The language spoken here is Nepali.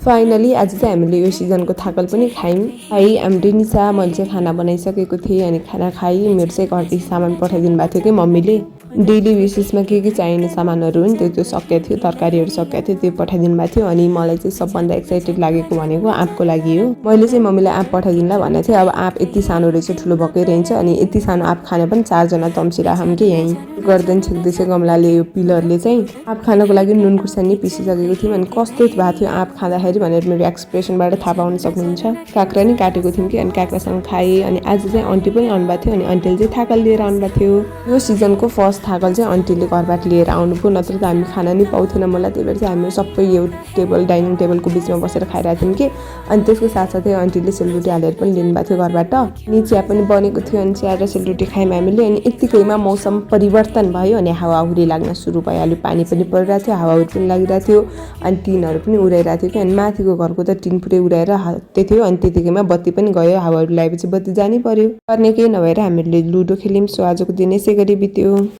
फाइनली आज चाहिँ हामीले यो सिजनको थाकल पनि खायौँ। आइएम निशा, मैले चाहिँ खाना बनाइसकेको थिएँ अनि खाना खाएँ। मेरो चाहिँ घरदेखि सामान पठाइदिनु भएको थियो कि मम्मीले डेली बेसिसमा के चाहिने सामानहरू हुन् त्यो सकिएको थियो, तरकारीहरू सकिएको थियो, त्यो पठाइदिनु भएको थियो। अनि मलाई चाहिँ सबभन्दा एक्साइटेड लागेको भनेको आँपको लागि हो। मैले चाहिँ मम्मीलाई आँप पठाइदिनुलाई भनेको थिएँ। अब आँप यति सानो रहेछ, ठुलो भएकै रहन्छ अनि यति सानो आँप खाने पनि 4 जना तम्सिराखौँ कि यहीँ गर्दैन छेक्दैछ गमलाले। यो पिलरले चाहिँ आँप खानको लागि नुन खुर्सानी पिसिसकेको थियौँ अनि कस्तो भएको थियो आँप खाँदाखेरि भनेर मेरो एक्सप्रेसनबाट थाहा पाउन सक्नुहुन्छ। काँक्रा नि काटेको थियौँ कि अनि काँक्रासँग खाएँ। अनि आज चाहिँ आन्टी पनि आउनुभएको थियो अनि आन्टीले चाहिँ थाकल लिएर आउनुभएको थियो। यो सिजनको फर्स्ट थाकल चाहिँ आन्टीले घरबाट लिएर आउनुभयो, नत्र त हामी खाना नि पाउँथेन मलाई। त्यही भएर चाहिँ हामी सबै यो डाइनिङ टेबलको बिचमा बसेर खाइरहेको थियौँ कि। अनि त्यसको साथसाथै आन्टीले सेलरोटी हालेर पनि लिनुभएको थियो घरबाट। नि चिया पनि बनेको थियो अनि चिया र सेलरोटी खायौँ हामीले। अनि यत्तिकैमा मौसम परिवर्तन भयो अनि हावाहुरी लाग्न सुरु भइहाल्यो। पानी पनि परिरहेको थियो, हावाहुरी पनि लागिरहेको थियो अनि टिनहरू पनि उडाइरहेको थियो कि। अनि माथिको घरको त टिन पुरै उडाएर हात्ते थियो अनि त्यतिकैमा बत्ती पनि गयो। हावाहुरी लगाएपछि बत्ती जानै पर्यो। गर्ने केही नभएर हामीले लुडो खेल्यौँ। सो आजको दिन यसै गरी बित्यो।